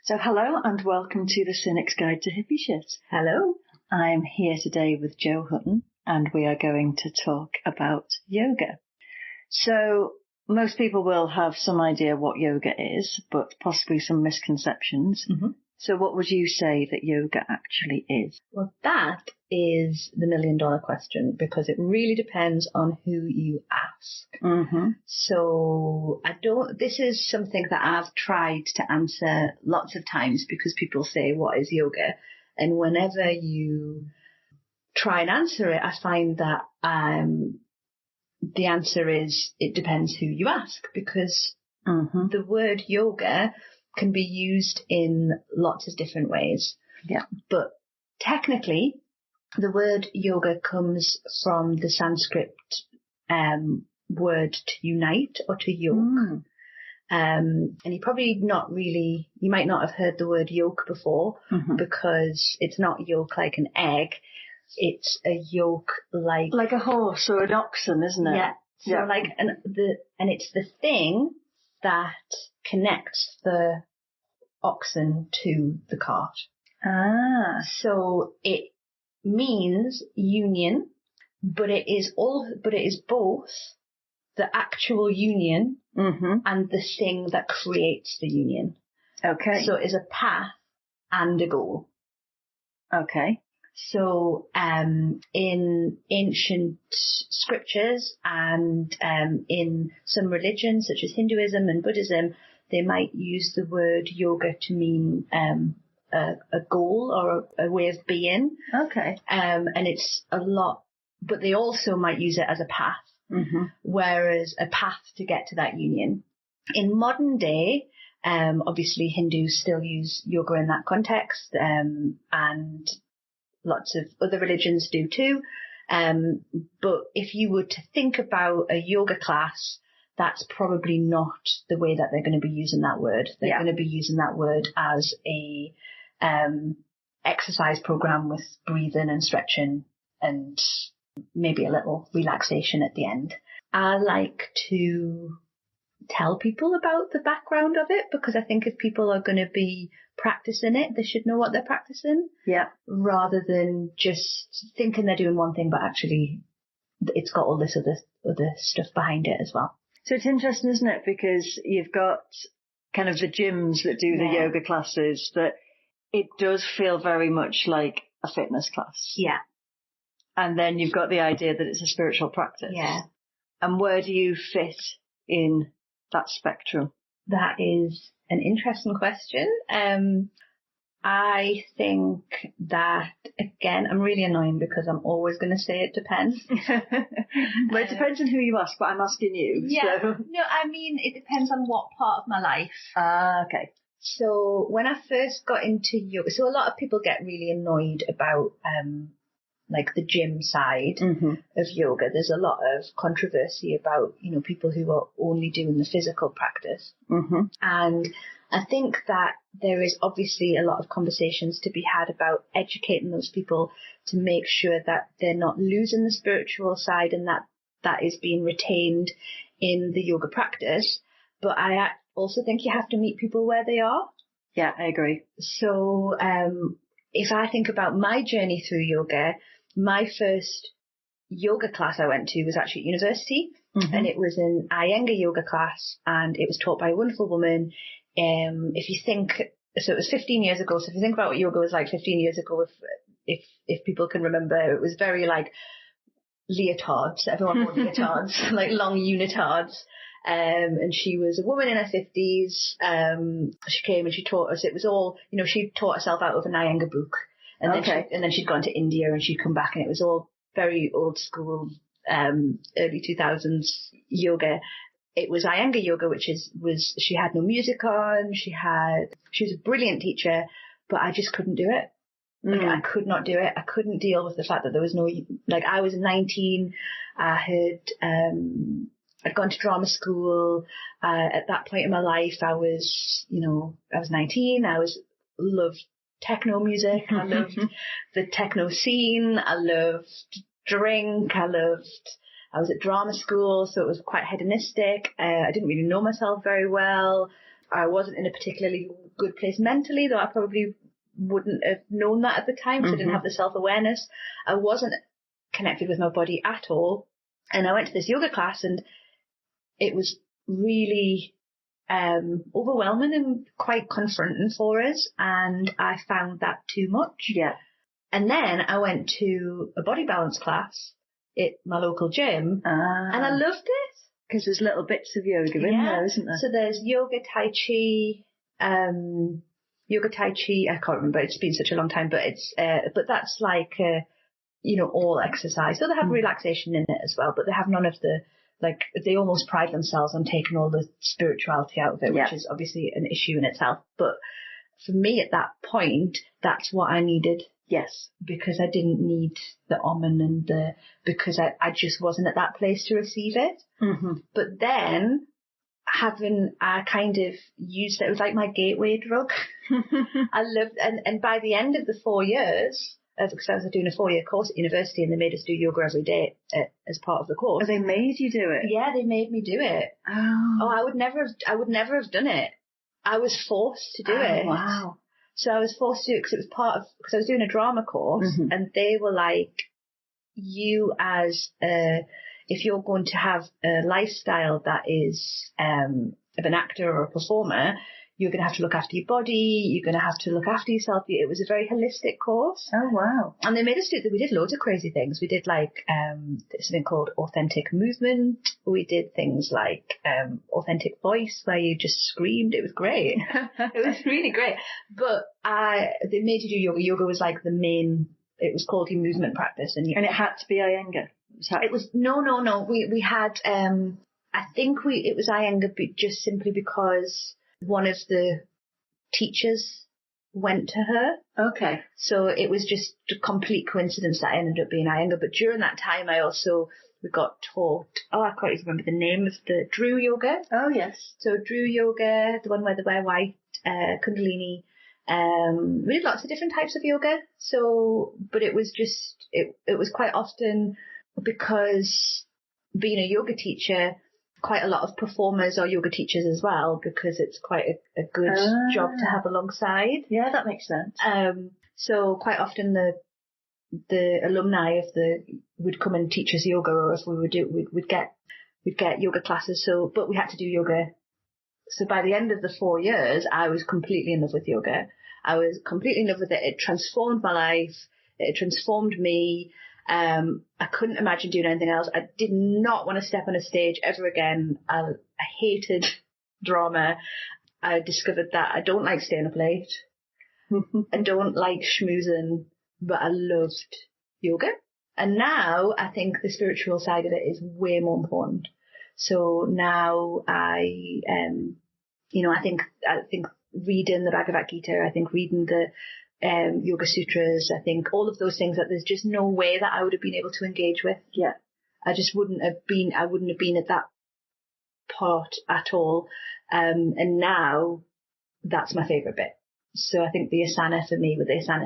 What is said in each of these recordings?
So hello and welcome to the Cynic's Guide to Hippie Shit. Hello. I'm here today with Jo Hutton and we are going to talk about yoga. So most people will have some idea what yoga is, but possibly some misconceptions. Mm-hmm. So what would you say that yoga actually is? Well, that is the $1 million question because it really depends on who you ask. Mm-hmm. So this is something that I've tried to answer lots of times because people say, what is yoga? And whenever you try and answer it, I find that the answer is it depends who you ask because the word yoga can be used in lots of different ways. Yeah. But technically, the word yoga comes from the Sanskrit word to unite or to yoke. And you might not have heard the word yoke before because it's not yolk like an egg. It's a yoke like a horse or an oxen, isn't it? Yeah. So and it's the thing that connects the oxen to the cart. Ah. So it means union, but it is both the actual union and the thing that creates the union. Okay. So it is a path and a goal. Okay. So in ancient scriptures and in some religions such as Hinduism and Buddhism, they might use the word yoga to mean a goal or a way of being. Okay. And it's a lot, but they also might use it as a path, whereas a path to get to that union. In modern day, obviously Hindus still use yoga in that context, and lots of other religions do too. But if you were to think about a yoga class, that's probably not the way that they're going to be using that word. They're going to be using that word as a exercise program with breathing and stretching and maybe a little relaxation at the end. I like to tell people about the background of it because I think if people are going to be practicing it, they should know what they're practicing. Yeah. Rather than just thinking they're doing one thing, but actually it's got all this other stuff behind it as well. So it's interesting, isn't it? Because you've got kind of the gyms that do the yoga classes that it does feel very much like a fitness class. Yeah. And then you've got the idea that it's a spiritual practice. Yeah. And where do you fit in that spectrum? That is an interesting question. I think that, again, I'm really annoying because I'm always going to say it depends. Well, it depends on who you ask, but I'm asking you. Yeah. So. No, I mean, it depends on what part of my life. Okay. So when I first got into yoga, so a lot of people get really annoyed about like the gym side of yoga. There's a lot of controversy about, people who are only doing the physical practice. And I think that there is obviously a lot of conversations to be had about educating those people to make sure that they're not losing the spiritual side and that is being retained in the yoga practice. But I also think you have to meet people where they are. Yeah, I agree. So if I think about my journey through yoga, my first yoga class I went to was actually at university, and it was an Iyengar yoga class, and it was taught by a wonderful woman. If you think, so it was 15 years ago, so if you think about what yoga was like 15 years ago, if people can remember, it was very like leotards, everyone wore leotards, like long unitards. And she was a woman in her 50s. She came and she taught us, it was all, she taught herself out of an Iyengar book. And then she'd gone to India and she'd come back and it was all very old school, early 2000s yoga. It was Iyengar yoga, she had no music on. She was a brilliant teacher, but I just couldn't do it. Like, I could not do it. I couldn't deal with the fact that there was no, like, I was 19. I'd gone to drama school. At that point in my life, I was 19. I loved techno music. I loved the techno scene. I loved drink. I was at drama school, so it was quite hedonistic. I didn't really know myself very well. I wasn't in a particularly good place mentally, though I probably wouldn't have known that at the time because I didn't have the self-awareness. I wasn't connected with my body at all. And I went to this yoga class and it was really overwhelming and quite confronting for us. And I found that too much. Yeah. And then I went to a body balance class at my local gym and I loved it. Because there's little bits of yoga in there, isn't there? So there's yoga, tai chi, I can't remember, it's been such a long time, but it's, but that's like, all exercise. So they have relaxation in it as well, but they have none of the, like, they almost pride themselves on taking all the spirituality out of it, which is obviously an issue in itself. But for me at that point, that's what I needed. Yes. Because I didn't need the Omen and because I just wasn't at that place to receive it. Mm-hmm. But then I kind of used it. It was like my gateway drug. I loved, and by the end of the 4 years, because I was doing a 4-year course at university and they made us do yoga every day as part of the course. Oh, they made you do it? Yeah, they made me do it. Oh, I would never have done it. I was forced to do it. Wow. So I was forced to do it because I was doing a drama course and they were like, you as if you're going to have a lifestyle that is of an actor or a performer, you're going to have to look after your body, you're going to have to look after yourself. It was a very holistic course. Oh, wow. And they made us we did loads of crazy things. We did like something called authentic movement. We did things like authentic voice where you just screamed. It was great. It was really great. But they made you do yoga. Yoga was like the main, it was called your movement practice. And it had to be Iyengar? It was, no. We had, I think it was Iyengar just simply because one of the teachers went to her. Okay. So it was just a complete coincidence that I ended up being Iyengar. But during that time, we got taught, I can't even remember the name of the Drew Yoga. Oh, yes. So Drew Yoga, the one where they wear white, Kundalini. We did lots of different types of yoga. So, but it was just, it was quite often because being a yoga teacher, quite a lot of performers are yoga teachers as well because it's quite a good job to have alongside. Yeah, that makes sense. So quite often the alumni would come and teach us yoga, or if we'd get yoga classes. So, but we had to do yoga. So by the end of the 4 years, I was completely in love with yoga. I was completely in love with it. It transformed my life. It transformed me. I couldn't imagine doing anything else. I did not want to step on a stage ever again. I hated drama. I discovered that I don't like staying up late. I don't like schmoozing, but I loved yoga. And now I think the spiritual side of it is way more important. So now I think reading the Bhagavad Gita, I think reading the Yoga Sutras, I think all of those things that there's just no way that I would have been able to engage with. Yeah. I wouldn't have been at that part at all. And now that's my favourite bit. So I think the asana for me,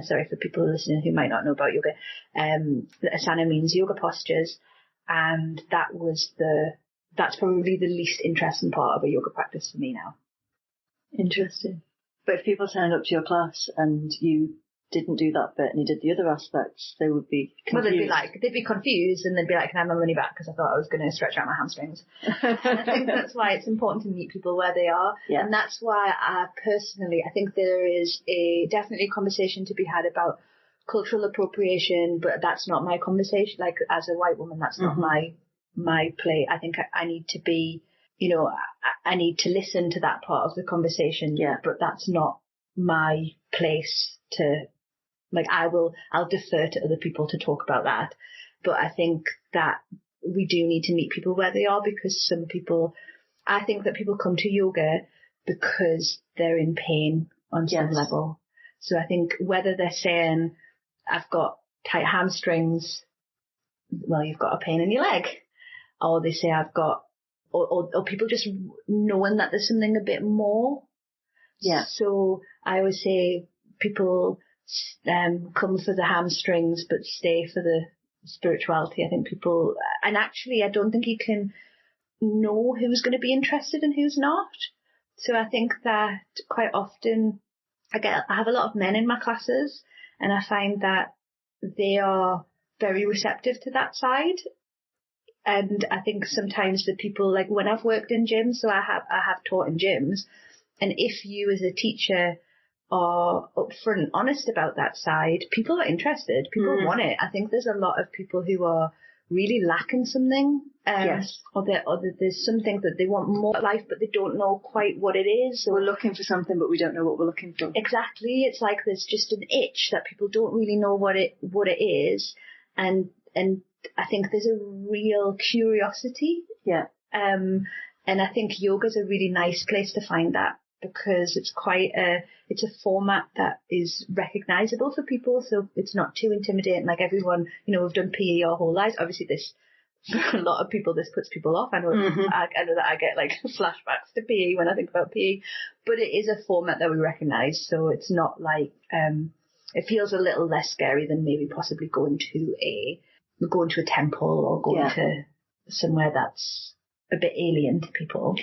sorry for people listening who might not know about yoga, the asana means yoga postures, and that's probably the least interesting part of a yoga practice for me now. Interesting. But if people signed up to your class and you didn't do that bit and you did the other aspects, they would be confused. Well, they'd be confused and they'd be like, can I have my money back? Because I thought I was going to stretch out my hamstrings. And I think that's why it's important to meet people where they are. Yeah. And that's why I think there is definitely a conversation to be had about cultural appropriation, but that's not my conversation. Like, as a white woman, that's not my play. I think I need to be, I need to listen to that part of the conversation. Yeah. But that's not my place to, I'll defer to other people to talk about that. But I think that we do need to meet people where they are, because I think that people come to yoga because they're in pain on some level. So I think whether they're saying, I've got tight hamstrings, well, you've got a pain in your leg, or they say I've got, or people just knowing that there's something a bit more. Yeah. So I always say people come for the hamstrings but stay for the spirituality. I think people, and actually I don't think you can know who's going to be interested and who's not. So I think that quite often I have a lot of men in my classes, and I find that they are very receptive to that side. And I think sometimes the people, like when I've worked in gyms, so I have taught in gyms, and if you as a teacher are upfront and honest about that side, people are interested. People want it. I think there's a lot of people who are really lacking something. Yes. Or there's something that they want more in life, but they don't know quite what it is. We're looking for something, but we don't know what we're looking for. Exactly. It's like there's just an itch that people don't really know what it is. And I think there's a real curiosity. Yeah. And I think yoga's a really nice place to find that, because it's it's a format that is recognizable for people, so it's not too intimidating. Like everyone, we've done PE our whole lives. Obviously this, for a lot of people, this puts people off. I know, I know that I get like flashbacks to PE when I think about PE, but it is a format that we recognize, so it's not like, it feels a little less scary than maybe possibly going to a temple or going to somewhere that's a bit alien to people.